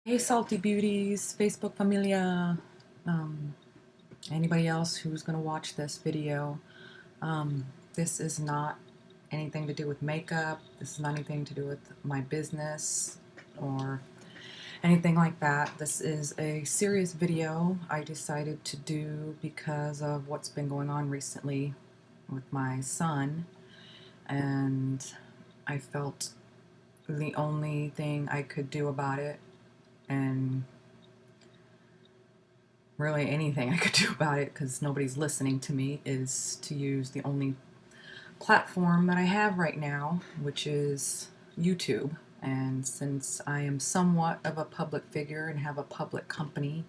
Hey Salty Beauties, Facebook Familia, um, anybody else who's going to watch this video. This is not anything to do with makeup. This is not anything to do with my business or anything like that. This is a serious video I decided to do because of what's been going on recently with my son, and I felt the only thing I could do about it, and really anything I could do about it because nobody's listening to me, is to use the only platform that I have right now, which is YouTube. And since I am somewhat of a public figure and have a public company,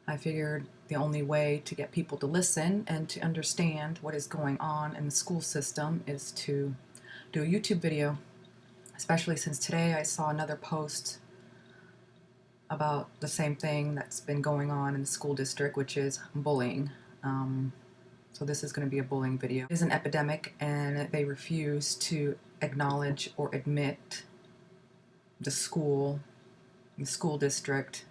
I figured the only way to get people to listen and to understand what is going on in the school system is to do a YouTube video, especially since today I saw another post about the same thing that's been going on in the school district, which is bullying. So this is going to be a bullying video. It is an epidemic, and they refuse to acknowledge or admit the school district.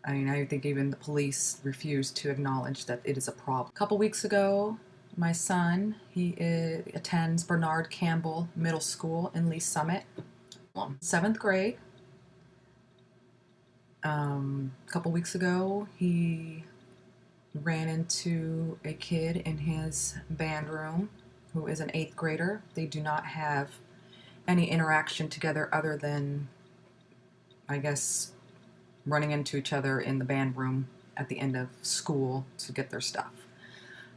I mean, I think even the police refuse to acknowledge that it is a problem. A couple weeks ago, my son, he attends Bernard Campbell Middle School in Lee Summit, 7th grade. A couple weeks ago, he ran into a kid in his band room who is an 8th grader. They do not have any interaction together other than, I guess, running into each other in the band room at the end of school to get their stuff.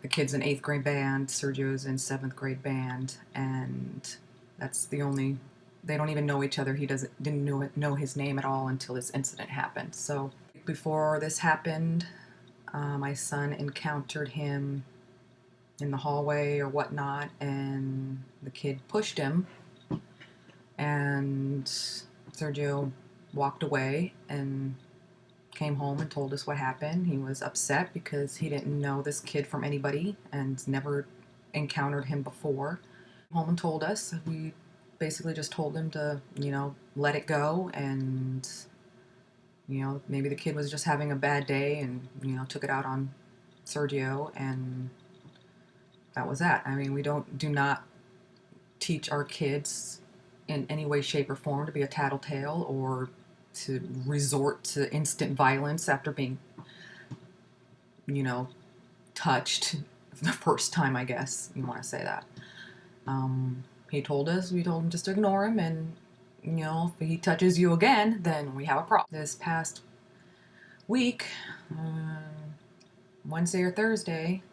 The kid's in 8th grade band, Sergio's in 7th grade band, and that's the only, they don't even know each other. He didn't know his name at all until this incident happened. So before this happened, my son encountered him in the hallway or whatnot, and the kid pushed him, and Sergio walked away and came home and told us what happened. He was upset because he didn't know this kid from anybody and never encountered him before. Home and told us. We basically just told him to, let it go, and maybe the kid was just having a bad day and, took it out on Sergio, and that was that. I mean, we do not teach our kids in any way, shape, or form to be a tattletale or to resort to instant violence after being, touched the first time, I guess you want to say that. We told him just to ignore him, and if he touches you again, then we have a problem. This past week, Wednesday or Thursday,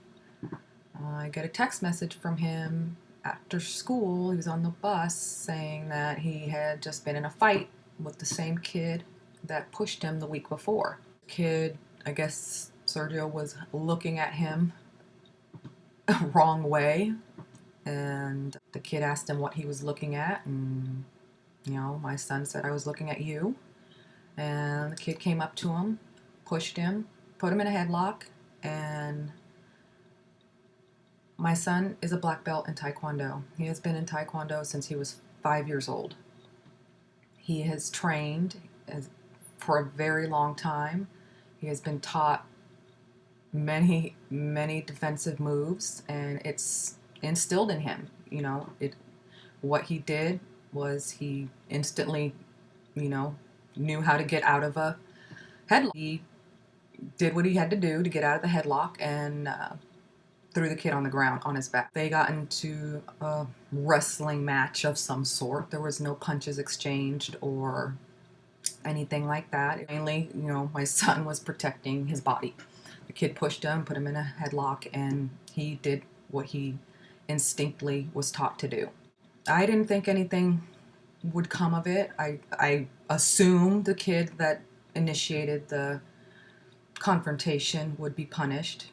I get a text message from him after school. He was on the bus saying that he had just been in a fight with the same kid that pushed him the week before. The kid, I guess Sergio was looking at him wrong way, and the kid asked him what he was looking at, and my son said, "I was looking at you." And the kid came up to him, pushed him, put him in a headlock, and my son is a black belt in Taekwondo. He has been in Taekwondo since he was 5 years old. He has trained for a very long time. He has been taught many, many defensive moves, and it's instilled in him. What he did was he instantly, knew how to get out of a headlock. He did what he had to do to get out of the headlock and threw the kid on the ground on his back. They got into a wrestling match of some sort. There was no punches exchanged or anything like that. Mainly, my son was protecting his body. The kid pushed him, put him in a headlock, and he did what he instinctively was taught to do. I didn't think anything would come of it. I assumed the kid that initiated the confrontation would be punished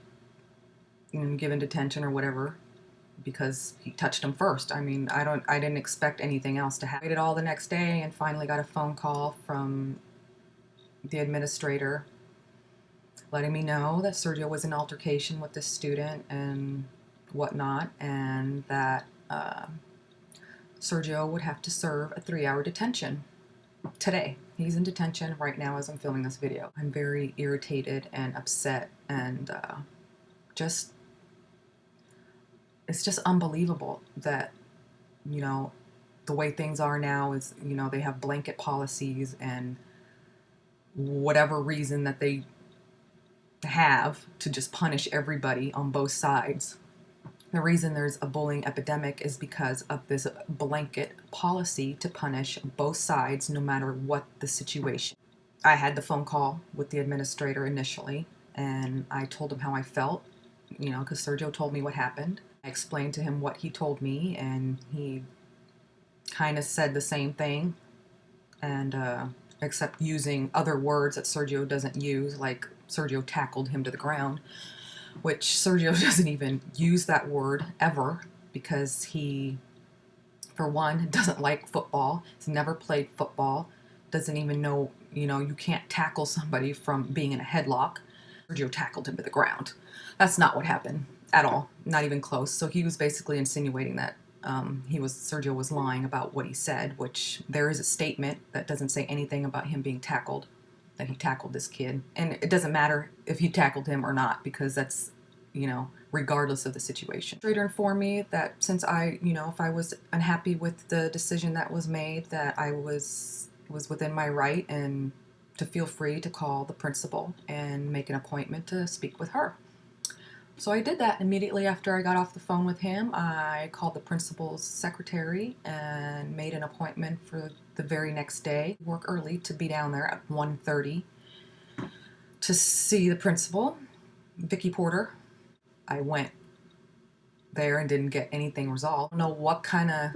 and given detention or whatever because he touched him first. I mean, I didn't expect anything else to happen. I waited all the next day and finally got a phone call from the administrator letting me know that Sergio was in altercation with this student and whatnot, and that Sergio would have to serve a 3-hour detention today. He's in detention right now as I'm filming this video. I'm very irritated and upset, and just, it's just unbelievable that, you know, the way things are now is, you know, they have blanket policies, and whatever reason that they have to just punish everybody on both sides. The reason there's a bullying epidemic is because of this blanket policy to punish both sides no matter what the situation. I had the phone call with the administrator initially, and I told him how I felt, you know, because Sergio told me what happened. I explained to him what he told me, and he kind of said the same thing, and except using other words that Sergio doesn't use, like Sergio tackled him to the ground, which Sergio doesn't even use that word ever, because he, for one, doesn't like football. He's never played football, doesn't even know, you know, you can't tackle somebody from being in a headlock. Sergio tackled him to the ground. That's not what happened at all, not even close. So he was basically insinuating that Sergio was lying about what he said, which there is a statement that doesn't say anything about him being tackled, that he tackled this kid. And it doesn't matter if he tackled him or not, because that's, you know, regardless of the situation. The administrator informed me that since I, you know, if I was unhappy with the decision that was made, that I was within my right and to feel free to call the principal and make an appointment to speak with her. So I did that immediately after I got off the phone with him. I called the principal's secretary and made an appointment for the very next day. Work early to be down there at 1:30 to see the principal, Vicky Porter. I went there and didn't get anything resolved. I don't know what kind of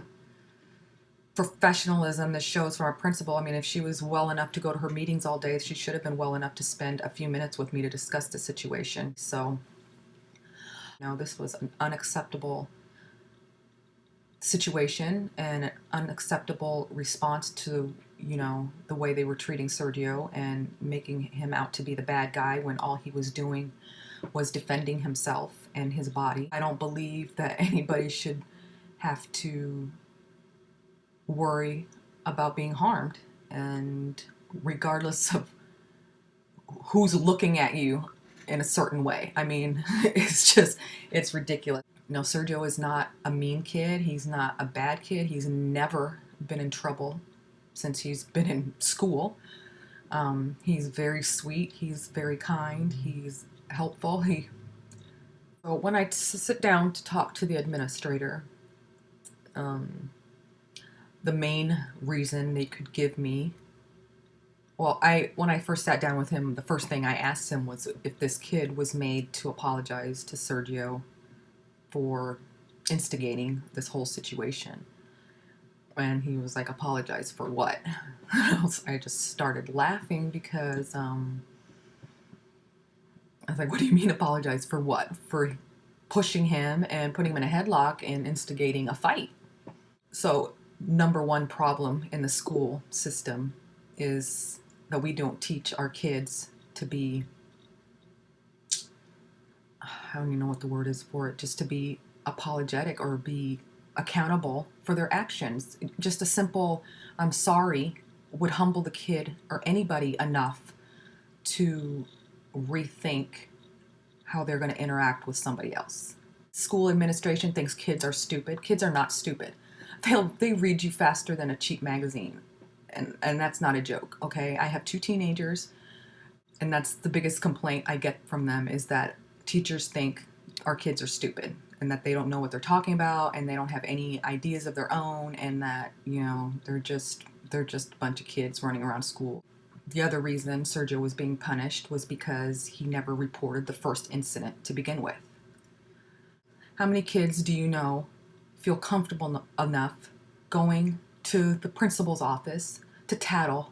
professionalism this shows from our principal. I mean, if she was well enough to go to her meetings all day, she should have been well enough to spend a few minutes with me to discuss the situation. So, you know, this was an unacceptable situation and an unacceptable response to, you know, the way they were treating Sergio and making him out to be the bad guy when all he was doing was defending himself and his body. I don't believe that anybody should have to worry about being harmed, and regardless of who's looking at you in a certain way. I mean, it's ridiculous. You know, Sergio is not a mean kid. He's not a bad kid. He's never been in trouble since he's been in school. He's very sweet. He's very kind. He's helpful. So when I sit down to talk to the administrator, the main reason they could give me, well, when I first sat down with him, the first thing I asked him was if this kid was made to apologize to Sergio for instigating this whole situation. And he was like, apologize for what? I just started laughing because I was like, what do you mean apologize for what? For pushing him and putting him in a headlock and instigating a fight. So number one problem in the school system is that we don't teach our kids to be, I don't even know what the word is for it, just to be apologetic or be accountable for their actions. Just a simple I'm sorry would humble the kid or anybody enough to rethink how they're going to interact with somebody else. School administration thinks kids are stupid. Kids are not stupid. They read you faster than a cheap magazine. And that's not a joke, okay? I have 2 teenagers, and that's the biggest complaint I get from them, is that teachers think our kids are stupid and that they don't know what they're talking about and they don't have any ideas of their own, and that, you know, they're just a bunch of kids running around school. The other reason Sergio was being punished was because he never reported the first incident to begin with. How many kids do you know feel comfortable enough going to the principal's office to tattle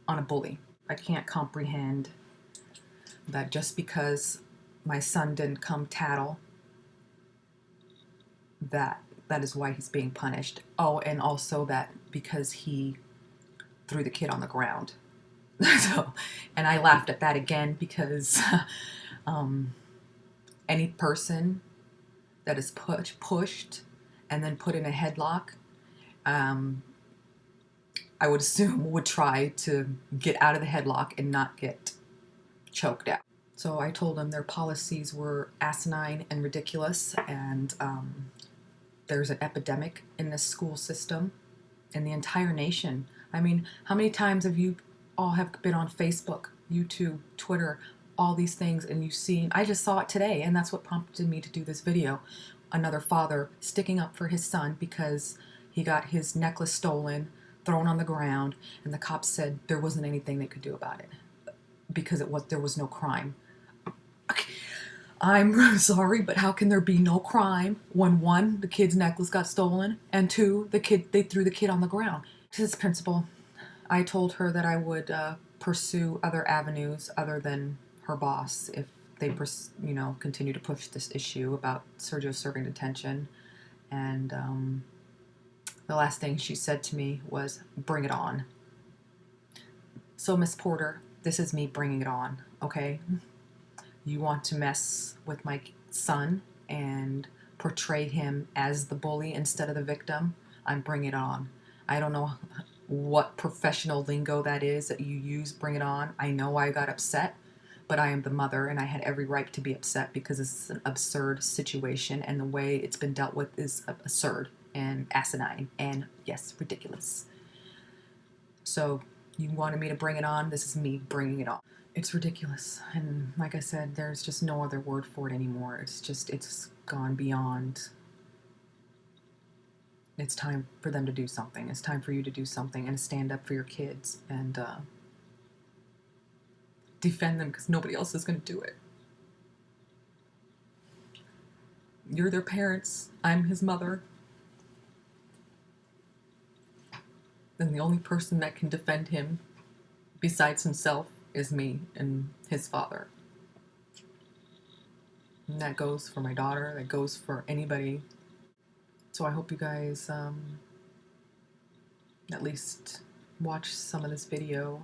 on a bully? I can't comprehend that just because my son didn't come tattle, that is why he's being punished. Oh, and also that because he threw the kid on the ground. So, and I laughed at that again because any person that is pushed and then put in a headlock, I would assume, would try to get out of the headlock and not get choked out. So I told them their policies were asinine and ridiculous, and there's an epidemic in this school system in the entire nation. I mean, how many times have you all have been on Facebook, YouTube, Twitter, all these things, and you see, I just saw it today, and that's what prompted me to do this video. Another father sticking up for his son because he got his necklace stolen, thrown on the ground, and the cops said there wasn't anything they could do about it because there was no crime. I'm sorry, but how can there be no crime when one, the kid's necklace got stolen, and two, they threw the kid on the ground? To this principal, I told her that I would pursue other avenues other than her boss if they, continue to push this issue about Sergio serving detention. And the last thing she said to me was, "Bring it on." So, Miss Porter, this is me bringing it on, okay? You want to mess with my son and portray him as the bully instead of the victim? I'm bringing it on. I don't know what professional lingo that is that you use, bring it on. I know I got upset, but I am the mother and I had every right to be upset because this is an absurd situation and the way it's been dealt with is absurd and asinine and, yes, ridiculous. So you wanted me to bring it on. This is me bringing it on. It's ridiculous. And like I said, there's just no other word for it anymore. It's gone beyond. It's time for them to do something. It's time for you to do something and stand up for your kids and defend them because nobody else is going to do it. You're their parents. I'm his mother. And the only person that can defend him besides himself is me and his father. And that goes for my daughter, that goes for anybody. So I hope you guys at least watch some of this video.